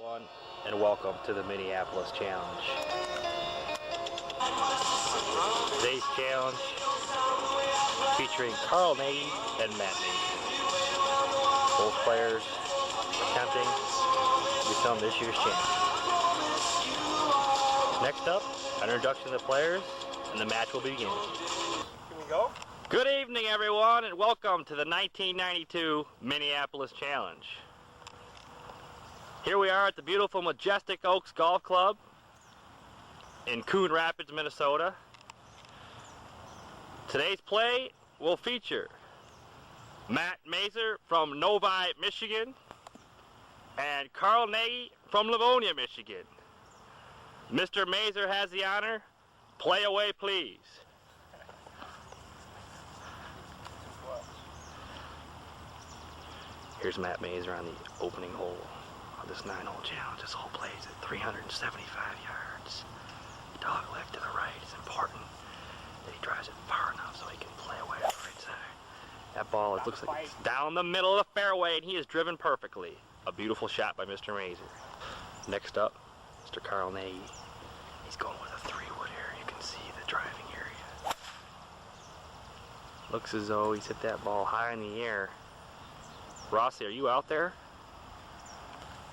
everyone, and welcome to the Minneapolis Challenge. Today's challenge featuring Carl Nagy and Matt Nagy. Both players attempting to become this year's champion. Next up, an introduction to the players, and the match will begin. Can we go? Good evening, everyone, and welcome to the 1992 Minneapolis Challenge. Here we are at the beautiful Majestic Oaks Golf Club in Coon Rapids, Minnesota. Today's play will feature Matt Mazer from Novi, Michigan, and Carl Nagy from Livonia, Michigan. Mr. Mazer has the honor. Play away, please. Here's Matt Mazer on the opening hole of this 9-hole challenge. This hole plays at 375 yards. Dog leg to the right. It's important that he drives it far enough so he can play away on the right side. That ball, it looks like it's down the middle of the fairway, and he is driven perfectly. A beautiful shot by Mr. Mazer. Next up, Mr. Carl Nagy. He's going with a 3-wood here. You can see the driving area. Looks as though he's hit that ball high in the air. Rossi, are you out there?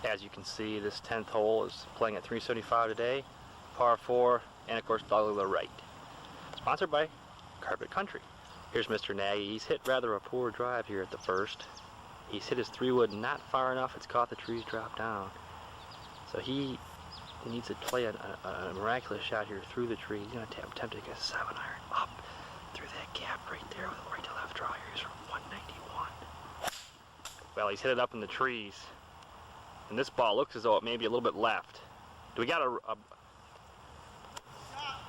As you can see, this 10th hole is playing at 375 today, par 4, and of course dog to the right. Sponsored by Carpet Country. Here's Mr. Nagy. He's hit rather a poor drive here at the first. He's hit his 3-wood not far enough. It's caught the trees drop down. So he needs to play a miraculous shot here through the tree. He's going to attempt to get a 7-iron up through that gap right there with a right to left draw. Here's from 191. Well, he's hit it up in the trees. And this ball looks as though it may be a little bit left. Do we got a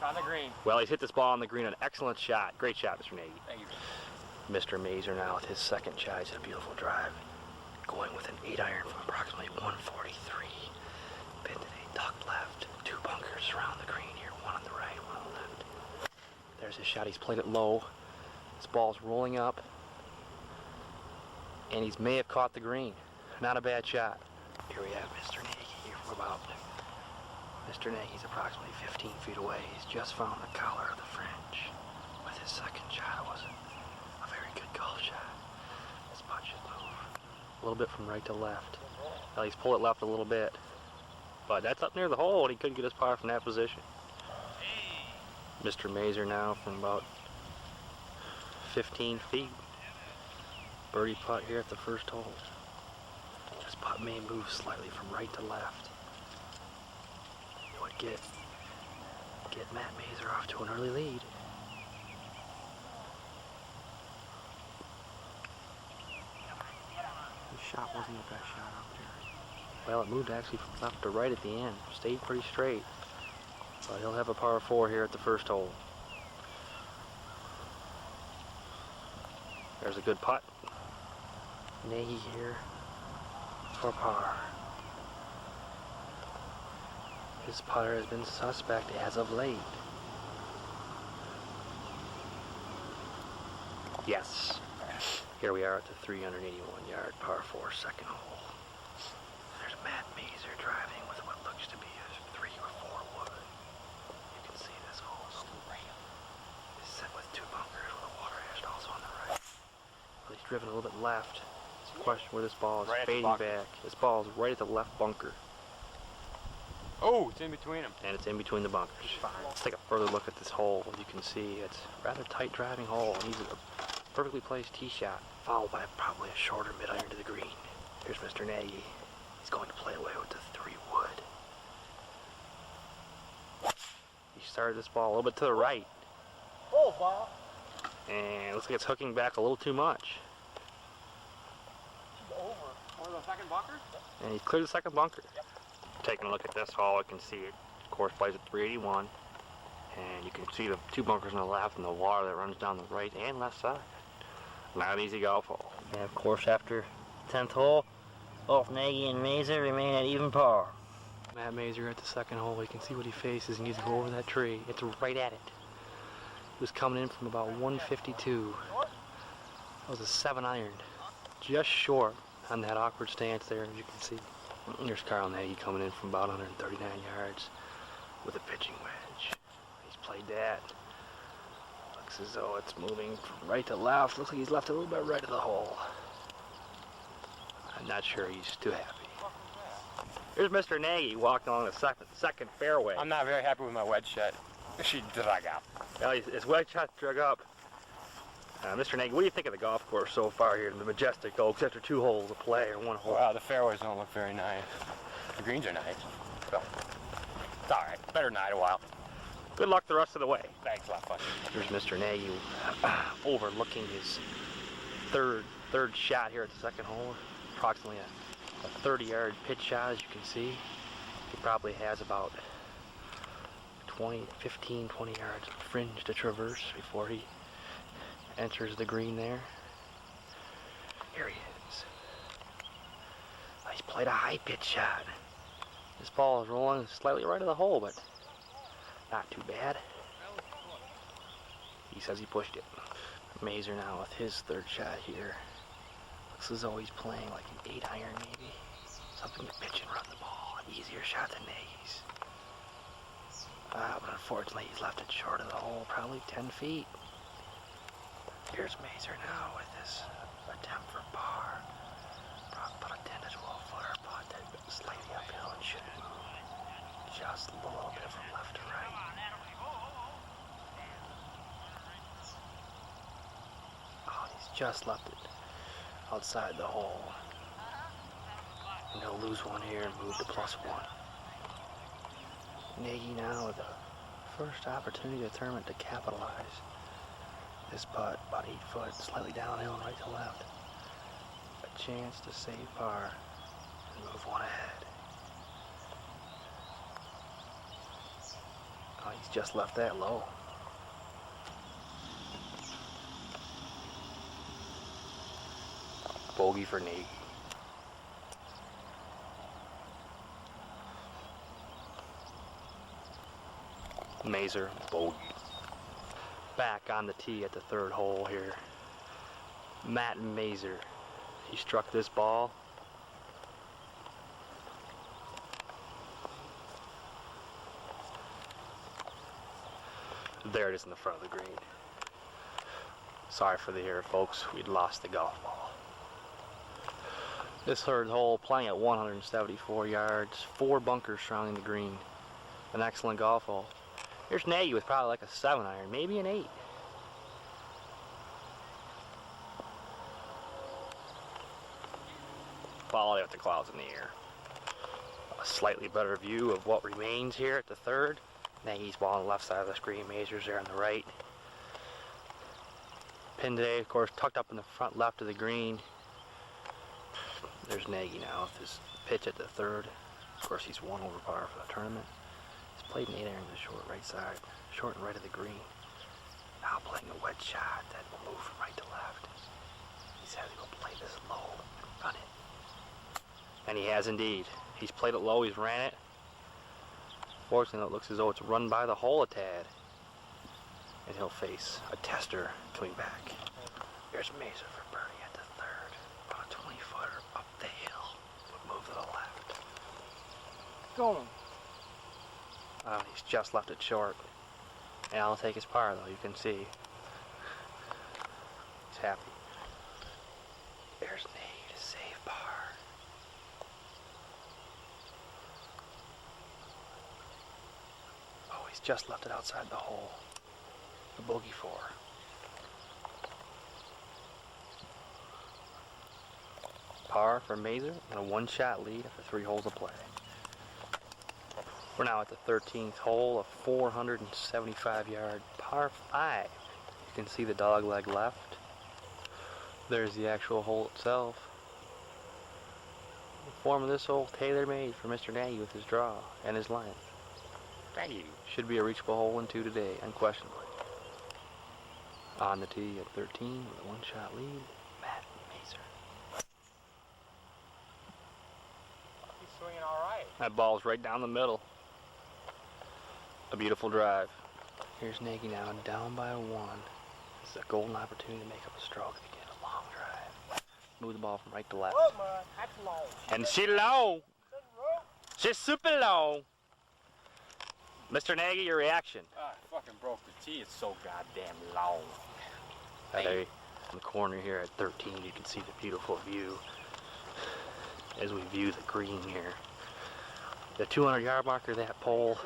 on the green. Well, he's hit this ball on the green. An excellent shot. Great shot, Mr. Nagy. Thank you. Mr. Mazer now with his second shot. He's hit a beautiful drive. Going with an 8-iron from approximately 143. Bend it, ducked left. 2 bunkers around the green here. One on the right, one on the left. There's his shot. He's played it low. This ball's rolling up. And he may have caught the green. Not a bad shot. Here we have Mr. Nagy here from about. Mr. Nagy's approximately 15 feet away. He's just found the collar of the fringe. With his second shot, it wasn't a very good golf shot. This putt should move a little bit from right to left. Well, he's pulled it left a little bit. But that's up near the hole, and he couldn't get his par from that position. Mr. Mazer now from about 15 feet. Birdie putt here at the first hole. This putt may move slightly from right to left. It would get Matt Mazer off to an early lead. This shot wasn't the best shot out there. Well, it moved actually from left to right at the end. Stayed pretty straight. But he'll have a par 4 here at the first hole. There's a good putt. Nagy here for par. His putter has been suspect as of late. Yes. Here we are at the 381-yard par 4 second hole. There's Matt Mazer driving with what looks to be a 3 or 4 wood. You can see this hole is set with 2 bunkers with a water hash also on the right. Well, he's driven a little bit left. It's a question where this ball is right fading back. This ball is right at the left bunker. Oh, it's in between them. And it's in between the bunkers. Let's take a further look at this hole. You can see it's a rather tight driving hole. And he's a perfectly placed tee shot, followed by probably a shorter mid-iron to the green. Here's Mr. Nagy. He's going to play away with the 3-wood. He started this ball a little bit to the right. Oh, ball. And it looks like it's hooking back a little too much. Over the second bunker? And he's cleared the second bunker. Yep. Taking a look at this hole, you can see it, of course, plays at 381. And you can see the 2 bunkers on the left and the water that runs down the right and left side. Not an easy golf hole. And of course, after 10th hole, both Nagy and Mazer remain at even par. Matt Mazer at the second hole, you can see what he faces. He needs to go over that tree. It's right at it. He was coming in from about 152. That was a 7-iron. Just short on that awkward stance there, as you can see. There's Carl Nagy coming in from about 139 yards with a pitching wedge. He's played that. Looks as though it's moving from right to left. Looks like he's left a little bit right of the hole. I'm not sure he's too happy. Here's Mr. Nagy walking along the second fairway. I'm not very happy with my wedge shot. She drug out. Well, his wedge shot drug up. Mr. Nagy, what do you think of the golf course so far here in the Majestic Oaks after 2 holes of play or 1 hole? Wow, the fairways don't look very nice. The greens are nice. So, it's all right. Better than I had a while. Good luck the rest of the way. Thanks a lot, fun. Here's Mr. Nagy overlooking his third shot here at the second hole. Approximately a 30-yard pitch shot, as you can see. He probably has about 15, 20 yards of fringe to traverse before he enters the green there. Here he is. He's played a high pitch shot. This ball is rolling slightly right of the hole, but not too bad. He says he pushed it. Mazer now with his third shot here. Looks as though he's playing like an 8-iron maybe. Something to pitch and run the ball. An easier shot than Nagy's. But unfortunately he's left it short of the hole, probably 10 feet. Here's Mazer now with his attempt for par. Probably about a 10 to 12 footer, but slightly uphill and should move just a little bit from left to right. Oh, he's just left it outside the hole. And he'll lose one here and move to +1. Nagy now with the first opportunity of the tournament to capitalize. This putt, about 8 foot, slightly downhill and right to left. A chance to save par and move one ahead. Oh, he's just left that low. Bogey for Nagy. Mazer, bogey. Back on the tee at the 3rd hole here. Matt Mazer. He struck this ball. There it is in the front of the green. Sorry for the error, folks. We'd lost the golf ball. This 3rd hole playing at 174 yards. 4 bunkers surrounding the green. An excellent golf hole. Here's Nagy with probably like a 7-iron, maybe an 8. Quality with the clouds in the air. A slightly better view of what remains here at the 3rd. Nagy's ball on the left side of the screen, Mazer's there on the right. Pin today, of course, tucked up in the front left of the green. There's Nagy now with his pitch at the 3rd. Of course, he's 1 over par for the tournament. He's played an 8-iron to the short right side, short and right of the green. Now playing a wedge shot that will move from right to left. He says he will play this low and run it. And he has indeed. He's played it low, he's ran it. Fortunately, it looks as though it's run by the hole a tad. And he'll face a tester coming back. Here's Mazer for birdie at the 3rd. About a 20-footer up the hill. Would move to the left. Going. He's just left it short. And I'll take his par though, you can see. He's happy. There's Nagy to save par. Oh, he's just left it outside the hole. The bogey 4. Par for Mazer and a 1-shot lead after 3 holes of play. We're now at the 13th hole, a 475-yard par 5. You can see the dog leg left. There's the actual hole itself. The form of this hole tailor-made for Mr. Nagy with his draw and his length. Thank you. Should be a reachable hole in 2 today, unquestionably. On the tee at 13 with a 1-shot lead, Matt Mazer. He's swinging all right. That ball's right down the middle. A beautiful drive. Here's Nagy now down by 1. This is a golden opportunity to make up a stroke to get a long drive. Move the ball from right to left. Oh, man, that's long. And she low. Look Just super low. Mr. Nagy, your reaction? I fucking broke the tee. It's so goddamn long. Hey, in the corner here at 13, you can see the beautiful view as we view the green here. The 200-yard marker, that pole,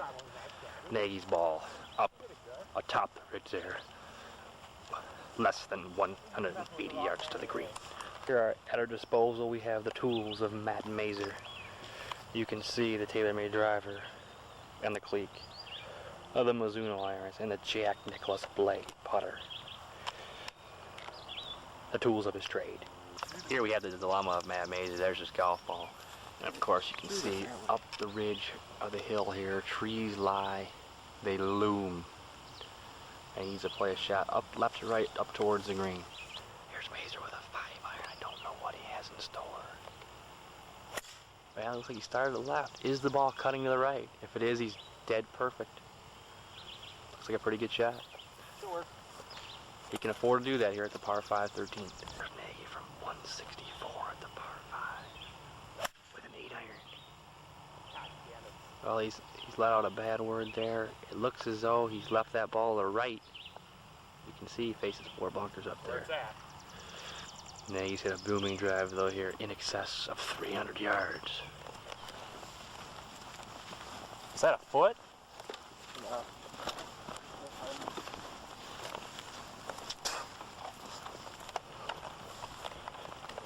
Nagy's ball, up atop the ridge there. Less than 180 yards to the green. Here at our disposal, we have the tools of Matt Mazer. You can see the TaylorMade driver and the cleek of the Mizuno irons and the Jack Nicklaus blade putter. The tools of his trade. Here we have the dilemma of Matt Mazer. There's his golf ball. And of course you can see up the ridge of the hill here, trees lie, they loom. And he needs to play a shot up, left to right, up towards the green. Here's Mazer with a 5-iron. I don't know what he has in store. Well, it looks like he started to the left. Is the ball cutting to the right? If it is, he's dead perfect. Looks like a pretty good shot. It'll work. He can afford to do that here at the par 5 13th. There's Nagy from 164 at the par 5 with an 8-iron. Well, he's let out a bad word there. It looks as though he's left that ball to the right. You can see he faces 4 bunkers up there. Where's that? Nagy's hit a booming drive though here in excess of 300 yards. Is that a foot?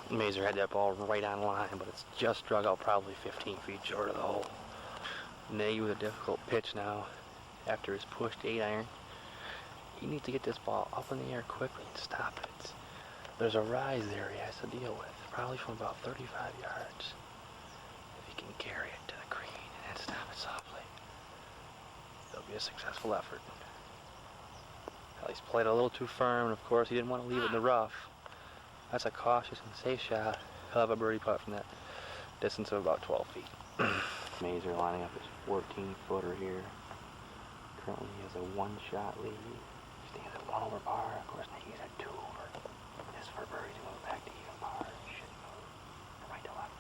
No. Mazer had that ball right on line, but it's just drug out probably 15 feet short of the hole. Nagy with a difficult pitch now after his pushed 8-iron. He needs to get this ball up in the air quickly and stop it. There's a rise there he has to deal with, probably from about 35 yards. If he can carry it to the green and then stop it softly, it'll be a successful effort. Well, he's played a little too firm, and of course he didn't want to leave it in the rough. That's a cautious and safe shot. He'll have a birdie putt from that distance of about 12 feet. Mazer lining up his 14-footer here. Currently he has a 1-shot lead. He stands at 1 over par. Of course, Nagy's at 2 over. This for birdie to move back to even par. Should move from right to left.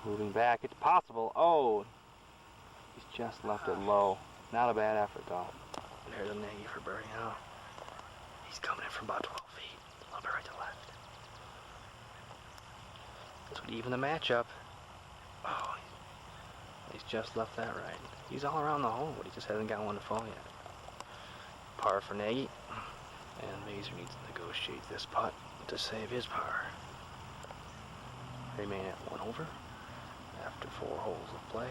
Moving back, it's possible. Oh, he's just left it low. Not a bad effort though. There's a Nagy for birdie now. He's coming in from about 12 feet. A little bit right to left. This would even the matchup. Oh, he's just left that right. He's all around the hole, but he just hasn't got one to fall yet. Par for Nagy. And Mazer needs to negotiate this putt to save his par. Remain at 1 over after 4 holes of play.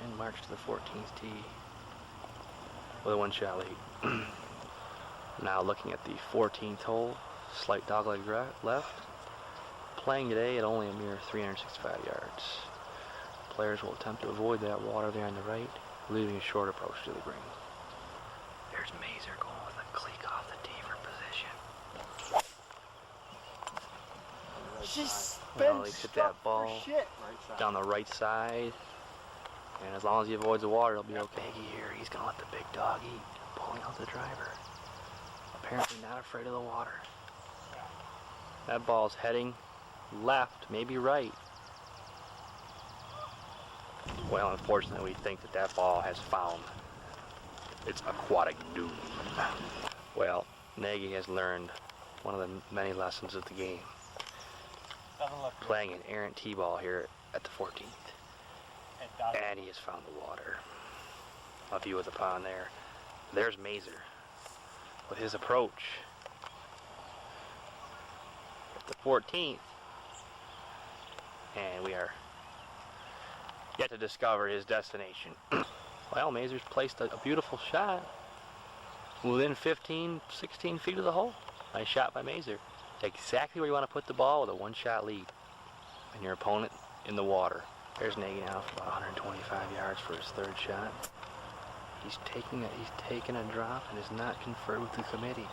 And march to the 14th tee with a 1-shot lead. Now looking at the 14th hole, slight dogleg left. Playing today at only a mere 365 yards. Players will attempt to avoid that water there on the right, leaving a short approach to the green. There's Mazer going with a cleek off the tee for position. She's Well, he hit that ball down the right side, and as long as he avoids the water, it'll be okay. Nagy here, he's gonna let the big dog eat, pulling out the driver. Apparently not afraid of the water. That ball's heading left, maybe right. Well, unfortunately, we think that that ball has found its aquatic doom. Well, Nagy has learned one of the many lessons of the game. Playing an errant tee ball here at the 14th. And he has found the water. A view of the pond there. There's Mazer with his approach. At the 14th. And we are yet to discover his destination. Well, Mazer's placed a beautiful shot within 15, 16 feet of the hole. Nice shot by Mazer. Exactly where you want to put the ball with a 1-shot lead. And your opponent in the water. There's Nagy now for about 125 yards for his 3rd shot. He's taking a drop and has not conferred with the committee,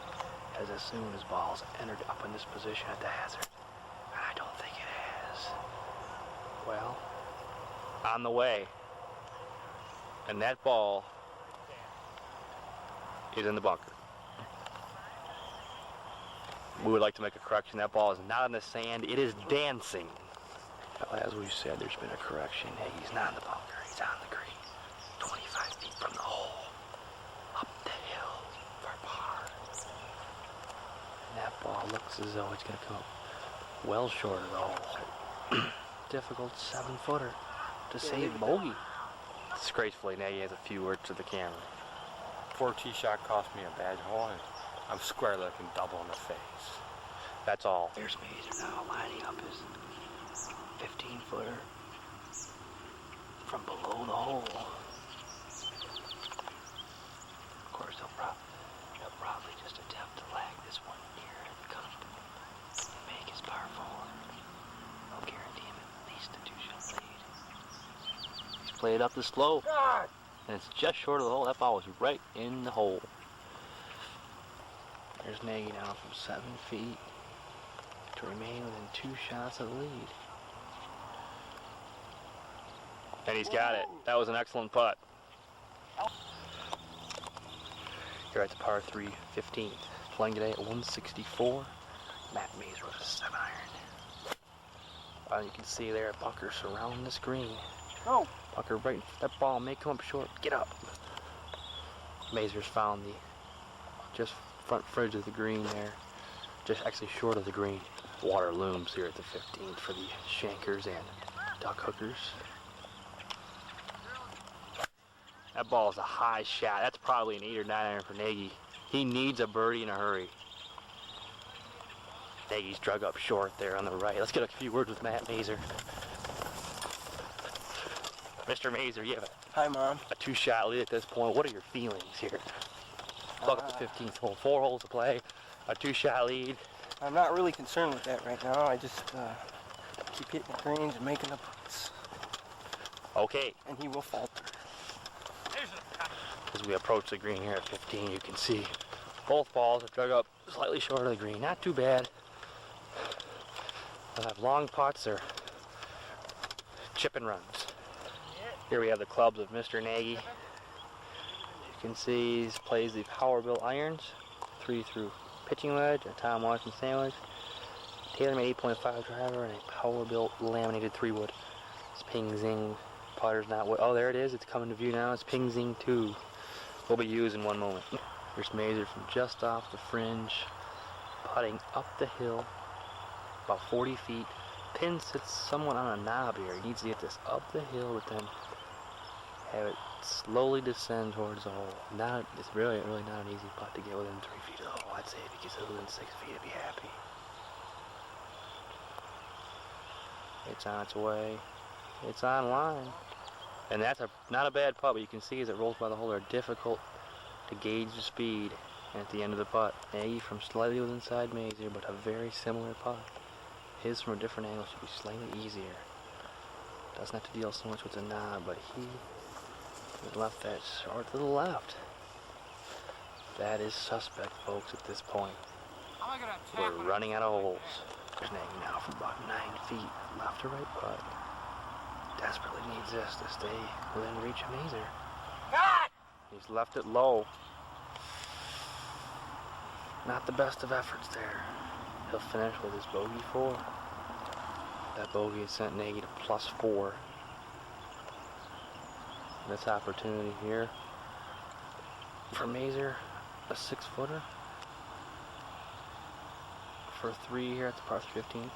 as soon as ball's entered up in this position at the hazard. And I don't think it has. Well, on the way. And that ball is in the bunker. We would like to make a correction. That ball is not in the sand. It is dancing Well, as we said, there's been a correction. Hey, he's not in the bunker. He's on the green. 25 feet from the hole. Up the hill for par. And that ball looks as though it's going to come well short of the hole. Difficult 7-footer to save bogey. Disgracefully, Nagy has a few words to the camera. Poor tee shot cost me a bad hole, and I'm square looking double in the face. That's all. There's Mazer now lining up his 15-footer from below the hole. Of course, he'll probably just attempt to lag this one here and come make his par 4. I'll guarantee him at least a 2-shot lead. He's played up the slope, and it's just short of the hole. That ball was right in the hole. There's Nagy now from 7 feet to remain within 2 shots of the lead. And he's got it. That was an excellent putt. Here at the par 3 15th. Playing today at 164. Matt Mazer with a 7-iron. Well, you can see there, bunker surrounding this green. Go. Bunker right, that ball may come up short. Get up. Mazer's found the just front fridge of the green there. Just actually short of the green. Water looms here at the 15th for the shankers and duck hookers. That ball is a high shot. That's probably an 8 or 9 iron for Nagy. He needs a birdie in a hurry. Nagy's drug up short there on the right. Let's get a few words with Matt Mazer. Mr. Mazer, you have Hi, Mom. a 2-shot lead at this point. What are your feelings here? Look at the 15th hole. 4 holes to play. A 2-shot lead. I'm not really concerned with that right now. I just keep hitting the greens and making the putts. Okay. And he will falter. As we approach the green here at 15, you can see both balls are drug up slightly short of the green. Not too bad. They'll have long putts or chip and runs. Here we have the clubs of Mr. Nagy. You can see he plays the Powerbilt irons, 3 through pitching wedge, a Tom Watson sandwich, TaylorMade 8.5 driver, and a Powerbilt laminated 3-wood. This Ping Zing putter's not wood. Oh, there it is. It's coming to view now. It's Ping Zing 2. Will be used in one moment. Here's Mazer from just off the fringe, putting up the hill, about 40 feet. Pin sits somewhat on a knob here. He needs to get this up the hill, but then have it slowly descend towards the hole. It's really not an easy putt to get within 3 feet of the hole. I'd say if he gets it within 6 feet, he'd be happy. It's on its way. It's on line. And that's not a bad putt, but you can see as it rolls by the hole, they're difficult to gauge the speed. And at the end of the putt, Nagy from slightly inside Mazer, but a very similar putt. His from a different angle should be slightly easier. Doesn't have to deal so much with the knob, but he left that short to the left. That is suspect, folks, at this point. We're running out of holes. There's Nagy now from about 9 feet, left to right putt. Desperately needs this to stay within reach of Mazer. He's left it low. Not the best of efforts there. He'll finish with his bogey 4. That bogey has sent Nagy to +4. This opportunity here for Mazer, a 6-footer for 3 here at the par 15. We'll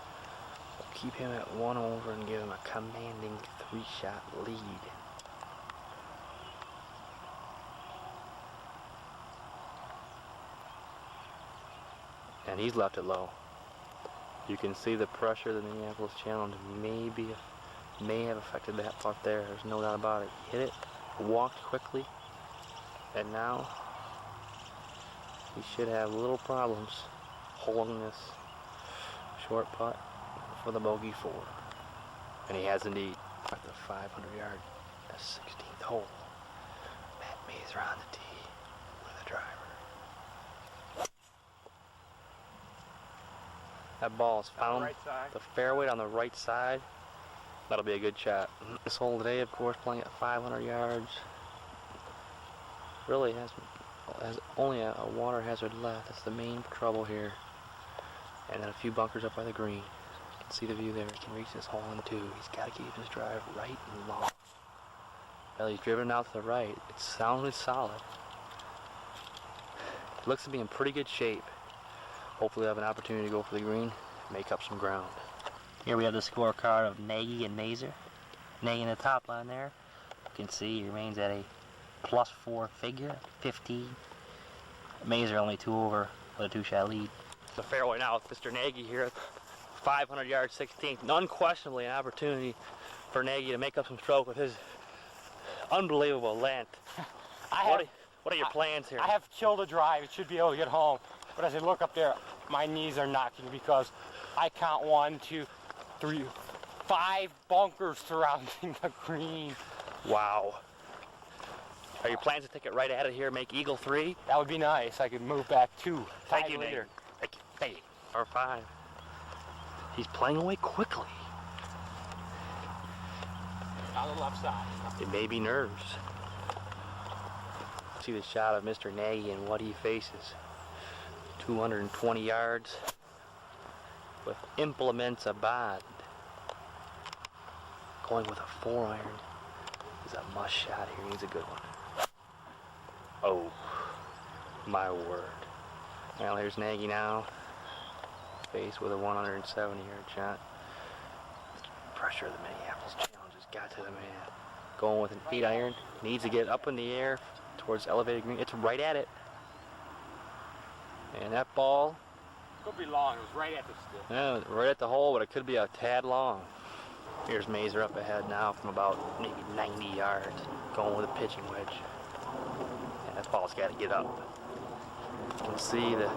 keep him at 1 over and give him a commanding 3-shot lead. And he's left it low. You can see the pressure the Minneapolis Challenge may have affected that putt there. There's no doubt about it. He hit it, walked quickly, and now he should have little problems holding this short putt for the bogey 4. And he has indeed at the 500-yard 16th hole. Matt Mazer on the tee with a driver. That ball is found the fairway on the right side. That'll be a good shot. This hole today, of course, playing at 500 yards. Really has only a water hazard left. That's the main trouble here. And then a few bunkers up by the green. See the view there? He can reach this hole in two. He's got to keep his drive right and long. Well, he's driven out to the right. It sounded solid. It looks to be in pretty good shape. Hopefully we'll have an opportunity to go for the green, make up some ground. Here we have the scorecard of Nagy and Mazer. Nagy in the top line there. You can see he remains at a +4 figure, 15. Mazer only 2 over with a 2-shot lead. The fairway now with Mr. Nagy here. 500 yards, 16th. Unquestionably an opportunity for Nagy to make up some stroke with his unbelievable length. What are your plans here? I have killed a drive. It should be able to get home. But as I look up there, my knees are knocking because I count 1, 2, 3, 5 bunkers surrounding the green. Wow. Are your plans to take it right at it here, make eagle 3? That would be nice. I could move back 2. Thank you, Nagy. Thank you. R5. He's playing away quickly. On the left side. It may be nerves. See the shot of Mr. Nagy and what he faces. 220 yards with implements abad. Going with a 4-iron is a must shot here. He needs a good one. Oh, my word. Well, here's Nagy now. Faced with a 170-yard shot. Pressure of the Minneapolis challenge has got to the man. Going with an 8-iron. Needs to get up in the air towards elevated green. It's right at it. And that ball, Could be long. It was right at the stick. yeah, right at the hole, but it could be a tad long. Here's Mazer up ahead now from about maybe 90 yards, going with a pitching wedge. And that ball's got to get up. You can see the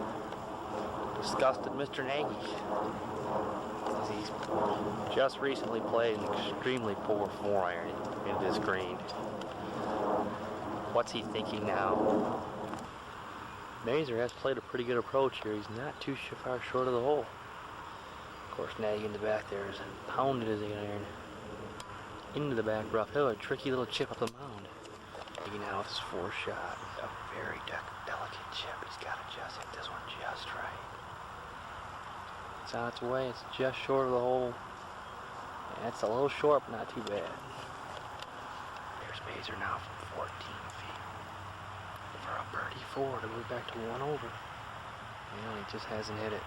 disgusted Mr. Nagy. He's just recently played an extremely poor 4-iron into this green. What's he thinking now? Mazer has played a pretty good approach here. He's not too far short of the hole. Of course, Nagy in the back there is pounded his 8-iron into the back rough. He'll have a tricky little chip up the mound. Nagy now with his 4th shot. A very delicate chip. He's got to just hit this one just right. It's on its way. It's just short of the hole. And it's a little short, but not too bad. There's Mazer now from 14 feet. For a birdie 4 to move back to 1 over. And he just hasn't hit it.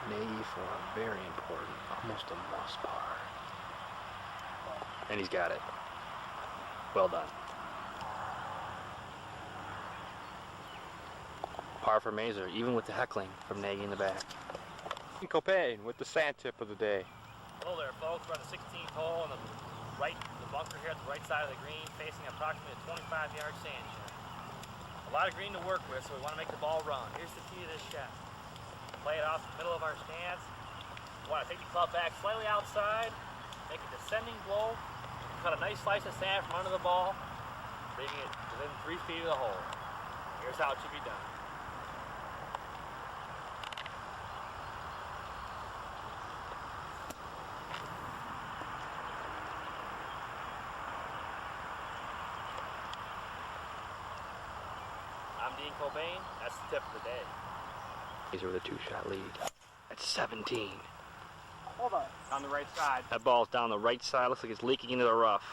Nagy for a very important, almost a must par. And he's got it. Well done. Par for Mazer, even with the heckling from Nagy in the back. Copain with the sand tip of the day. Hello there, folks. We're on the 16th hole on the bunker here at the right side of the green, facing approximately a 25-yard sand shot. A lot of green to work with, so we want to make the ball run. Here's the key to this shot. Play it off the middle of our stance. We want to take the club back slightly outside, make a descending blow, cut a nice slice of sand from under the ball, bringing it within 3 feet of the hole. Here's how it should be done. Cobain, that's the tip of the day. These are with a 2-shot lead. That's 17. Hold on. On the right side. That ball's down the right side. Looks like it's leaking into the rough.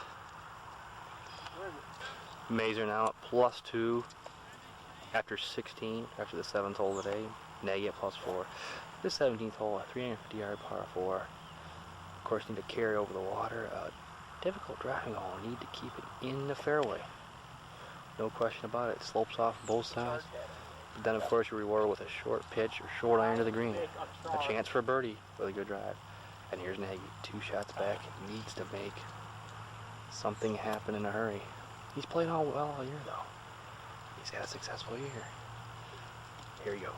Where is it? Mazer now at +2 after 16, after the 7th hole today. Nagy at +4. This 17th hole, a 350-yard par 4. Of course, need to carry over the water. A difficult driving hole. Need to keep it in the fairway. No question about it. It slopes off both sides. But then, of course, you're rewarded with a short pitch or short iron to the green. A chance for a birdie with a good drive. And here's Nagy, 2 shots back. Needs to make something happen in a hurry. He's played all well all year, though. He's had a successful year. Here he goes.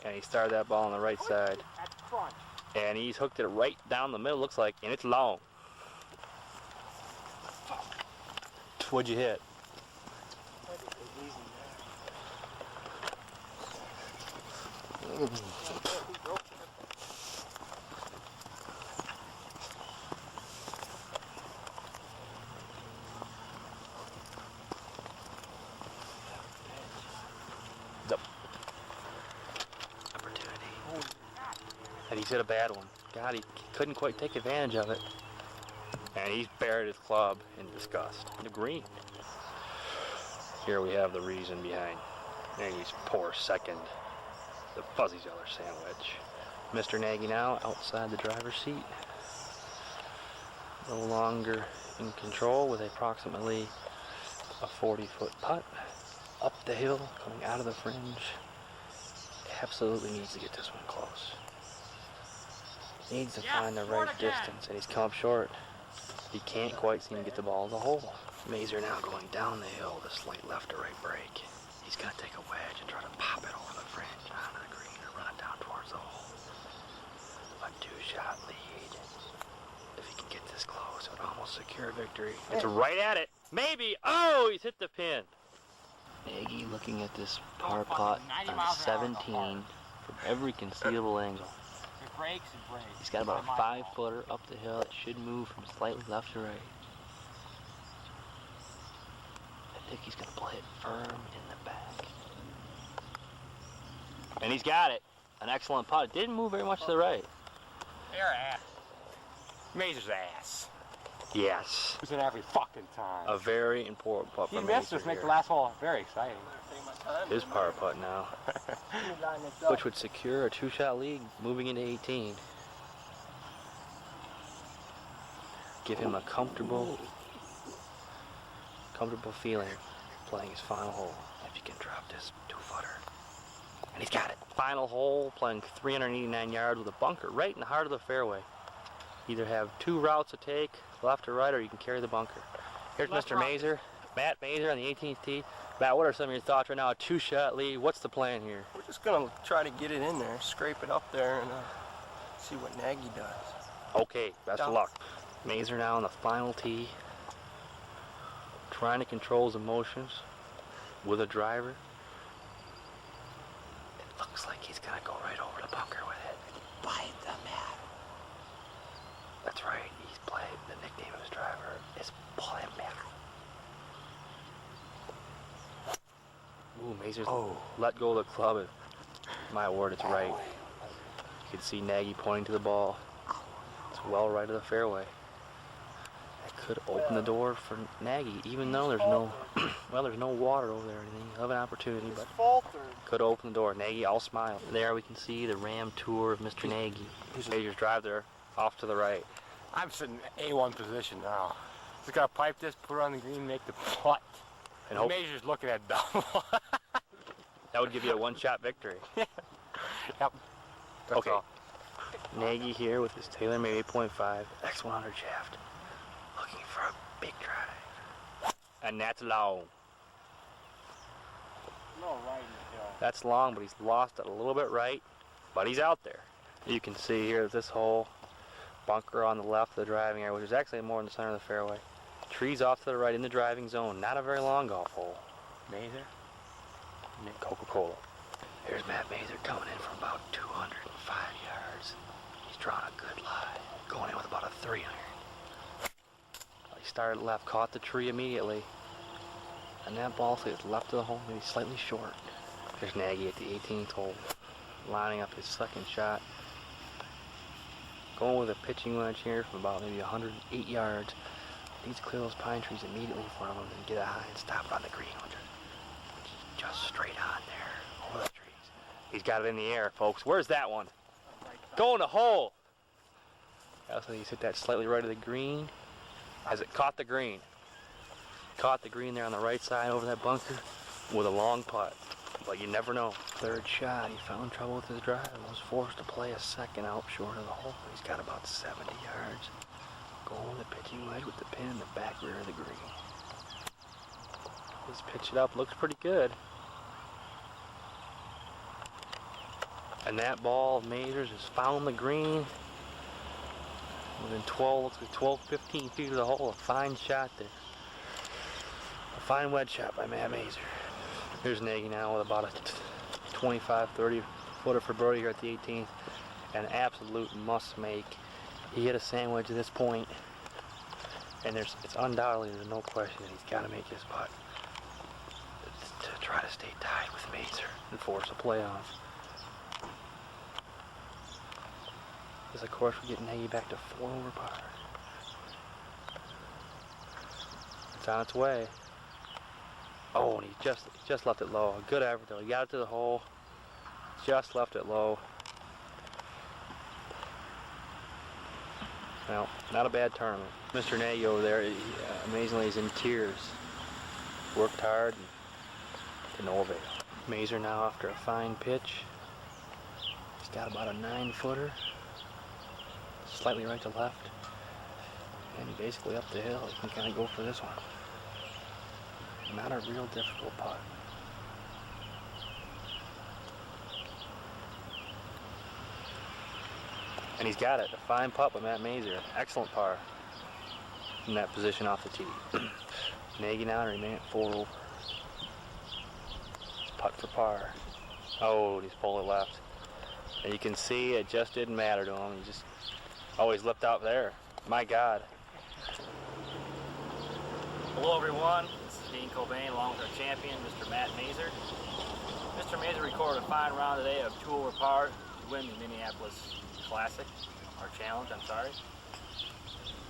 And he started that ball on the right side. And he's hooked it right down the middle, looks like, and it's long. What'd you hit? And he's hit a bad one. God, he couldn't quite take advantage of it. And he's buried his club in disgust. The green. Here we have the reason behind Nagy's poor second, the fuzzy zeller sandwich. Mr. Nagy now outside the driver's seat. No longer in control with approximately a 40-foot putt. Up the hill, coming out of the fringe. Absolutely needs to get this one close. Needs to find the right distance, and he's come up short. He can't quite seem to get the ball in the hole. Mazer now going down the hill with a slight left to right break. He's going to take a wedge and try to pop it over the fringe onto the green and run it down towards the hole. A 2-shot lead. If he can get this close, it would almost secure victory. It's right at it. Maybe. Oh, he's hit the pin. Nagy looking at this par putt on 17 from every conceivable angle. It breaks, it breaks. He's got about a 5-footer up the hill. It should move from slightly left to right. I think he's going to play it firm in the back. And he's got it. An excellent putt. It didn't move very much to the right. Your ass. Mazer's ass. Yes. Losing every fucking time. A very important putt He for missed Mazer us, make the here. last hole very exciting. His par putt now, which would secure a 2-shot lead moving into 18. Give him a comfortable feeling playing his final hole if he can drop this 2-footer. And he's got it. Final hole, playing 389 yards with a bunker right in the heart of the fairway. Either have 2 routes to take, left or right, or you can carry the bunker. Here's Mr. Mazer, Matt Mazer on the 18th tee. Matt, what are some of your thoughts right now? A 2-shot lead. What's the plan here? We're just going to try to get it in there, scrape it up there, and see what Nagy does. Okay, best of luck. Mazer now on the final tee, trying to control his emotions with a driver. It looks like he's going to go right over the bunker with it. By the mat. That's right, he's played. The nickname of his driver is Play Mat. Ooh, Mazer's let go of the club. And my word, it's right. You can see Nagy pointing to the ball. It's well right of the fairway. That could open the door for Nagy, even though there's no, well, there's no water over there or anything of an opportunity, but could open the door. Nagy, I'll smile. There we can see the Ram tour of Mr. Nagy. Mazer's drive there, off to the right. I'm sitting in A1 position now. Just gotta pipe this, put it on the green, make the putt. And The hope Mazer's looking at double. that would give you a 1-shot victory. Yep. That's Okay. all. Nagy here with his TaylorMade 8.5 X100 shaft. Looking for a big drive. And that's long. No, right in the hill. That's long, but he's lost it a little bit right. But he's out there. You can see here this hole. Bunker on the left of the driving area, which is actually more in the center of the fairway. Trees off to the right in the driving zone. Not a very long golf hole. Mazer? Coca-Cola. Here's Matt Mazer coming in from about 205 yards. He's drawn a good lie. Going in with about a 3 iron. He started left, caught the tree immediately. And that ball is left of the hole, maybe slightly short. There's Nagy at the 18th hole, lining up his second shot. Going with a pitching wedge here from about maybe 108 yards. Needs to clear those pine trees immediately for him and get it high and stop it on the green, which is just straight on there over the trees. He's got it in the air, folks. Where's that one? Go in the hole. Also, he's hit that slightly right of the green. Has it caught the green? Caught the green there on the right side over that bunker with a long putt. But you never know. Third shot, he found trouble with his drive and was forced to play a second out short of the hole. He's got about 70 yards. Going the pitching wedge with the pin in the back rear of the green. He's pitched it up, looks pretty good. And that ball of Mazer's has found the green. Within 12, 15 feet of the hole. A fine shot there. A fine wedge shot by Matt Mazer. Here's Nagy now with about a 25, 30 footer for birdie here at the 18th. An absolute must make. He hit a sandwich at this point, and it's undoubtedly, there's no question that he's got to make his putt to try to stay tied with Mazer and force a playoff. Because of course we're getting Nagy back to 4 over par. It's on its way. Oh, and he just left it low. Good effort though. He got it to the hole. Just left it low. Well, not a bad tournament. Mr. Nagy over there, amazingly, is in tears. Worked hard and to no avail. Mazer now after a fine pitch. He's got about a 9-footer. Slightly right to left. And he basically up the hill. He can kind of go for this one. Not a real difficult putt. And he's got it. A fine putt by Matt Mazer. Excellent par in that position off the tee. Nagy now to remain at 4 over. It's putt for par. Oh, he's pulled it left. And you can see it just didn't matter to him. He just always lipped out there. My God. Hello everyone. This is Dean Cobain along with our champion, Mr. Matt Mazer. Mr. Mazer recorded a fine round today of 2 over par to win the Minneapolis Classic, or challenge, I'm sorry.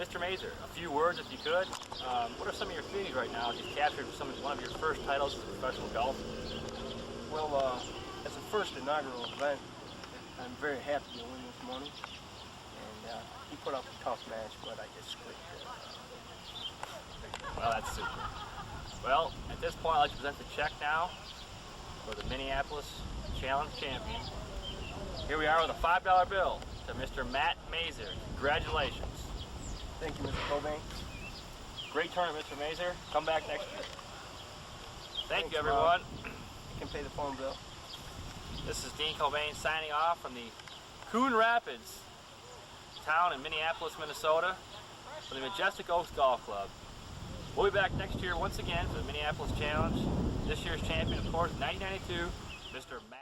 Mr. Mazer, a few words if you could. What are some of your feelings right now as you've captured one of your first titles in professional golf? Well, as a first inaugural event, I'm very happy to win this morning. And he put up a tough match, but I just scraped it. Well, that's super. Well, at this point, I'd like to present the check now for the Minneapolis Challenge champion. Here we are with a $5 bill to Mr. Matt Mazer. Congratulations. Thank you, Mr. Cobain. Great tournament, Mr. Mazer. Come back next year. Thank Thanks, you, everyone. You can pay the phone bill. This is Dean Cobain signing off from the Coon Rapids town in Minneapolis, Minnesota for the Majestic Oaks Golf Club. We'll be back next year once again for the Minneapolis Challenge. This year's champion, of course, 1992, Mr. Matt.